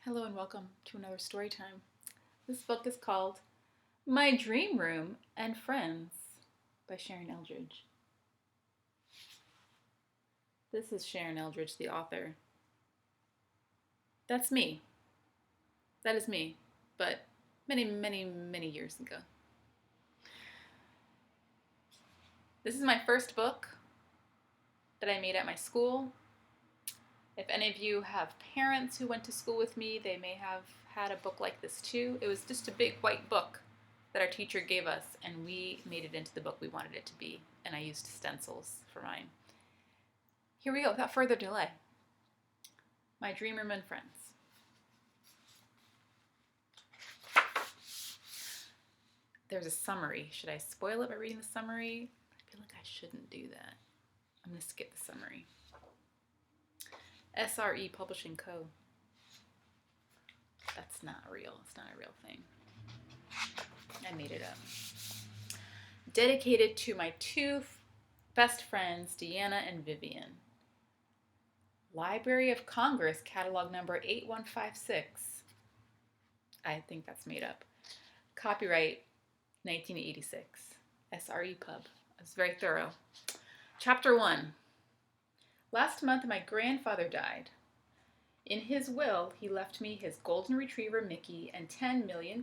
Hello and welcome to another story time. This book is called My Dream Room and Friends by Sharon Eldridge. This is Sharon Eldridge, the author. That's me. That is me, but many years ago. This is my first book that I made at my school. If any of you have parents who went to school with me, they may have had a book like this too. It was just a big white book that our teacher gave us, and we made it into the book we wanted it to be, and I used stencils for mine. Here we go, without further delay. My Dream Room and Friends. There's a summary. Should I spoil it by reading the summary? I feel like I shouldn't do that. I'm going to skip the summary. SRE Publishing Co. That's not real. It's not a real thing. I made it up. Dedicated to my two best friends, Deanna and Vivian. Library of Congress, catalog number 8156. I think that's made up. Copyright 1986. SRE Pub. It's very thorough. Chapter 1. Last month, my grandfather died. In his will, he left me his golden retriever, Mickey, and $10 million.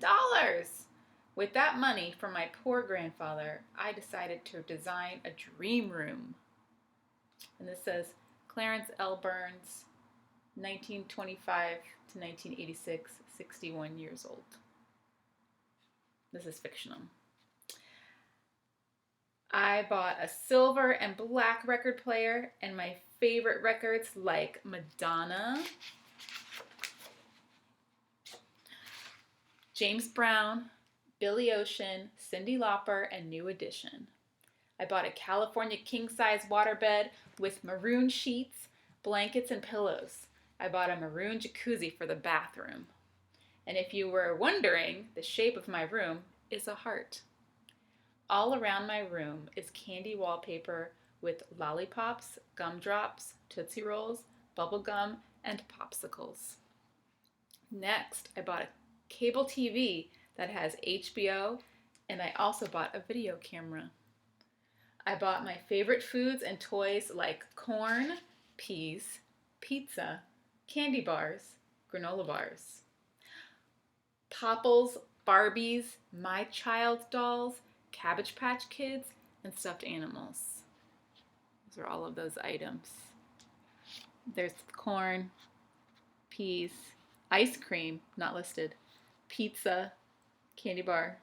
With that money from my poor grandfather, I decided to design a dream room. And this says, Clarence L. Burns, 1925 to 1986, 61 years old. This is fictional. I bought a silver and black record player and my favorite records like Madonna, James Brown, Billy Ocean, Cyndi Lauper, and New Edition. I bought a California king-size waterbed with maroon sheets, blankets, and pillows. I bought a maroon jacuzzi for the bathroom. And if you were wondering, the shape of my room is a heart. All around my room is candy wallpaper with lollipops, gumdrops, Tootsie Rolls, bubble gum, and popsicles. Next, I bought a cable TV that has HBO, and I also bought a video camera. I bought my favorite foods and toys like corn, peas, pizza, candy bars, granola bars, Popples, Barbies, My Child dolls, Cabbage Patch Kids, and stuffed animals. Those are all of those items. There's corn, peas, ice cream, not listed, pizza, candy bar,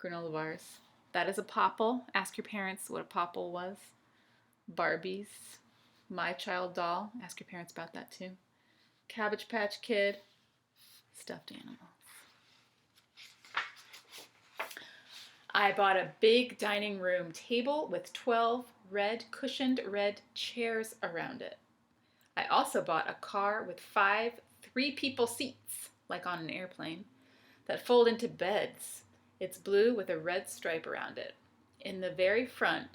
granola bars. That is a Popple. Ask your parents what a Popple was. Barbies, My Child doll. Ask your parents about that too. Cabbage Patch Kid, stuffed animals. I bought a big dining room table with 12 cushioned red chairs around it. I also bought a car with 5 three-people seats, like on an airplane, that fold into beds. It's blue with a red stripe around it. In the very front,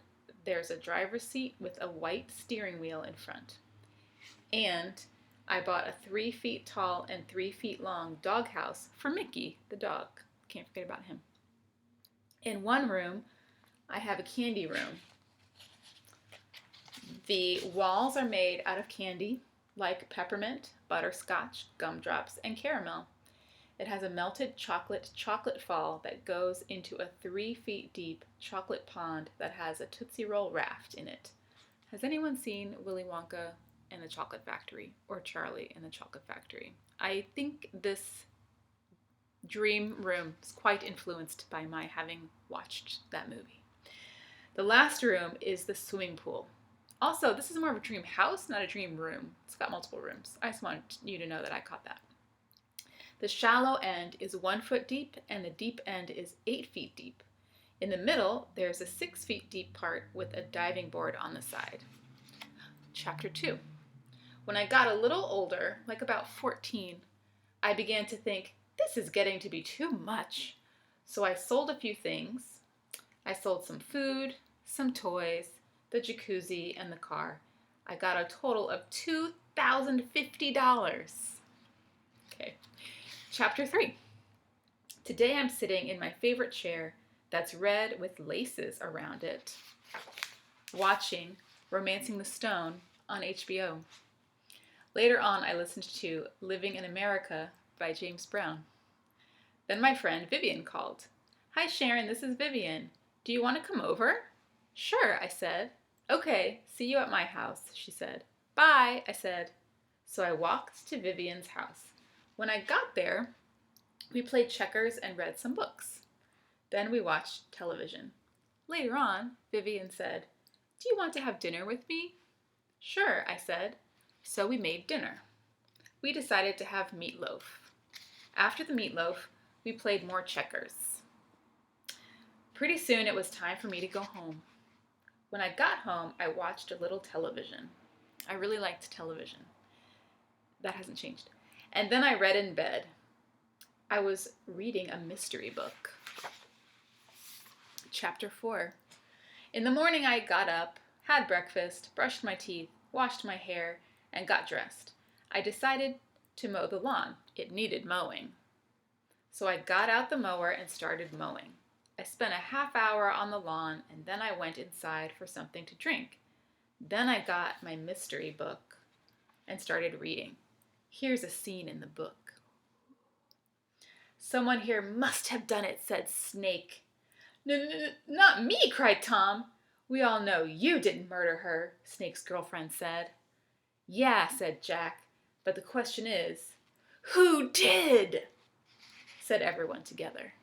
there's a driver's seat with a white steering wheel in front. And I bought a 3 feet tall and 3 feet long doghouse for Mickey, the dog. Can't forget about him. In one room, I have a candy room. The walls are made out of candy, like peppermint, butterscotch, gumdrops, and caramel. It has a melted chocolate fall that goes into a 3 feet deep chocolate pond that has a Tootsie Roll raft in it. Has anyone seen Willy Wonka and the Chocolate Factory or Charlie and the Chocolate Factory? I think this dream room is quite influenced by my having watched that movie. The last room is the swimming pool. Also, this is more of a dream house, not a dream room. It's got multiple rooms. I just want you to know that I caught that. The shallow end is 1 foot deep and the deep end is 8 feet deep. In the middle, there's a 6 feet deep part with a diving board on the side. Chapter 2. When I got a little older, like about 14, I began to think, this is getting to be too much. So I sold a few things. I sold some food, some toys, the jacuzzi, and the car. I got a total of $2,050. Okay. Chapter 3. Today I'm sitting in my favorite chair that's red with laces around it, watching Romancing the Stone on HBO. Later on, I listened to Living in America by James Brown. Then my friend Vivian called. Hi Sharon, this is Vivian. Do you want to come over? Sure, I said. Okay, see you at my house, she said. Bye, I said. So I walked to Vivian's house. When I got there, we played checkers and read some books. Then we watched television. Later on, Vivian said, Do you want to have dinner with me? Sure, I said. So we made dinner. We decided to have meatloaf. After the meatloaf, we played more checkers. Pretty soon it was time for me to go home. When I got home, I watched a little television. I really liked television. That hasn't changed. And then I read in bed. I was reading a mystery book. Chapter 4. In the morning I got up, had breakfast, brushed my teeth, washed my hair, and got dressed. I decided to mow the lawn. It needed mowing. So I got out the mower and started mowing. I spent a half hour on the lawn, and then I went inside for something to drink. Then I got my mystery book and started reading. Here's a scene in the book. Someone here must have done it, said Snake. Not me, cried Tom. We all know you didn't murder her, Snake's girlfriend said. Yeah, said Jack, but the question is, who did? Said everyone together.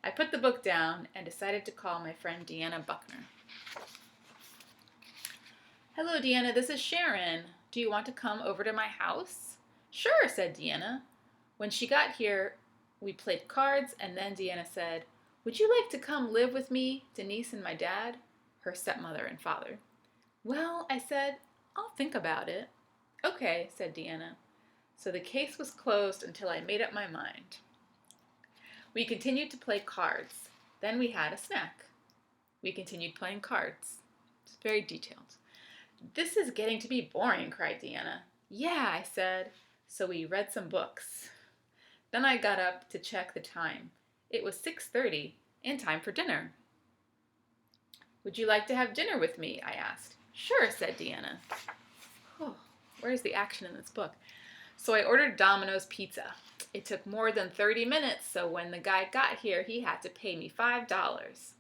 I put the book down and decided to call my friend Deanna Buckner. Hello, Deanna, this is Sharon. Do you want to come over to my house? Sure, said Deanna. When she got here, we played cards, and then Deanna said, Would you like to come live with me, Denise and my dad, her stepmother and father? Well, I said, I'll think about it. Okay, said Deanna. So the case was closed until I made up my mind. We continued to play cards. Then we had a snack. We continued playing cards. It's very detailed. This is getting to be boring, cried Deanna. Yeah, I said. So we read some books. Then I got up to check the time. It was 6:30 and time for dinner. Would you like to have dinner with me? I asked. Sure, said Deanna. Oh, where's the action in this book? So I ordered Domino's pizza. It took more than 30 minutes, so when the guy got here, he had to pay me $5.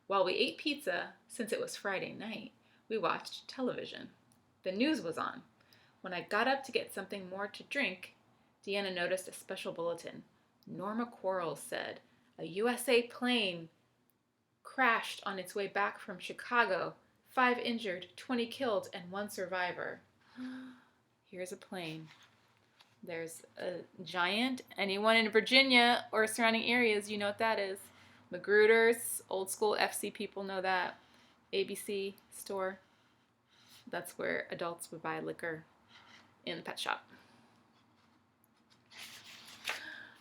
While we ate pizza, since it was Friday night, we watched television. The news was on. When I got up to get something more to drink, Deanna noticed a special bulletin. Norma Quarles said, a USA plane crashed on its way back from Chicago. 5 injured, 20 killed, and 1 survivor. Here's a plane. There's a giant. Anyone in Virginia or surrounding areas, you know what that is. Magruder's, old school FC people know that. ABC store. That's where adults would buy liquor in the pet shop.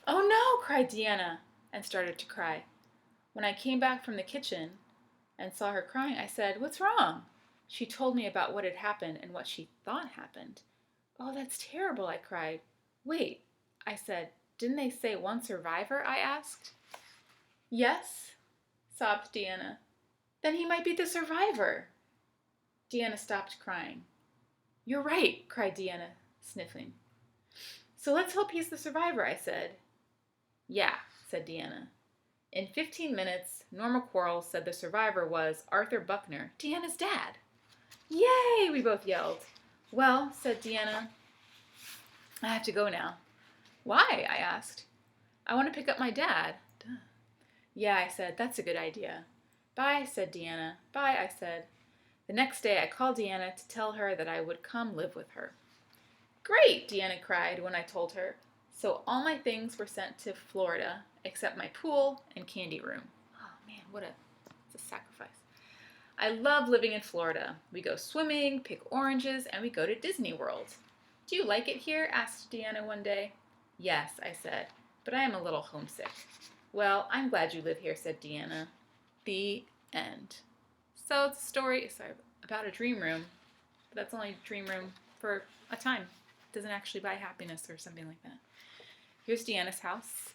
Oh no, cried Deanna, and started to cry. When I came back from the kitchen and saw her crying, I said, What's wrong? She told me about what had happened and what she thought happened. Oh, that's terrible, I cried. Wait, I said, didn't they say 1 survivor, I asked. Yes, sobbed Deanna. Then he might be the survivor. Deanna stopped crying. You're right, cried Deanna, sniffling. So let's hope he's the survivor, I said. Yeah, said Deanna. In 15 minutes, Norma Quarles said the survivor was Arthur Buckner, Deanna's dad. Yay, we both yelled. Well, said Deanna, I have to go now. Why? I asked. I want to pick up my dad. Duh. Yeah, I said, that's a good idea. Bye, said Deanna. Bye, I said. The next day I called Deanna to tell her that I would come live with her. Great, Deanna cried when I told her. So all my things were sent to Florida, except my pool and candy room. Oh man, it's a sacrifice. I love living in Florida. We go swimming, pick oranges, and we go to Disney World. Do you like it here? Asked Deanna one day. Yes, I said, but I am a little homesick. Well, I'm glad you live here, said Deanna. The end. So it's a story about a dream room, but that's only a dream room for a time. It doesn't actually buy happiness or something like that. Here's Deanna's house.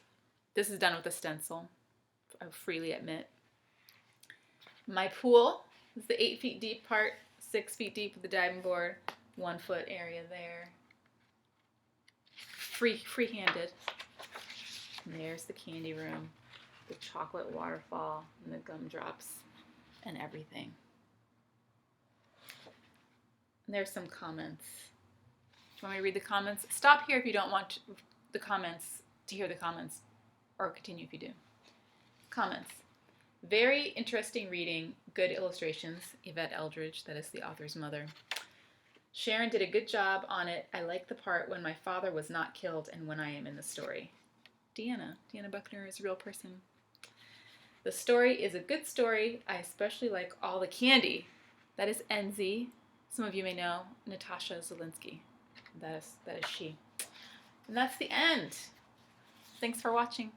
This is done with a stencil, I freely admit. My pool is the 8 feet deep part, 6 feet deep with the diving board, 1 foot area there. Free-handed. And there's the candy room, the chocolate waterfall, and the gumdrops, and everything. And there's some comments. Do you want me to read the comments? Stop here if you don't want the comments, to hear the comments, or continue if you do. Comments. Very interesting reading, good illustrations. Yvette Eldridge, that is the author's mother. Sharon did a good job on it. I like the part when my father was not killed and when I am in the story. Deanna Buckner is a real person. The story is a good story. I especially like all the candy. That is NZ. Some of you may know Natasha Zelinsky. That is she. And that's the end. Thanks for watching.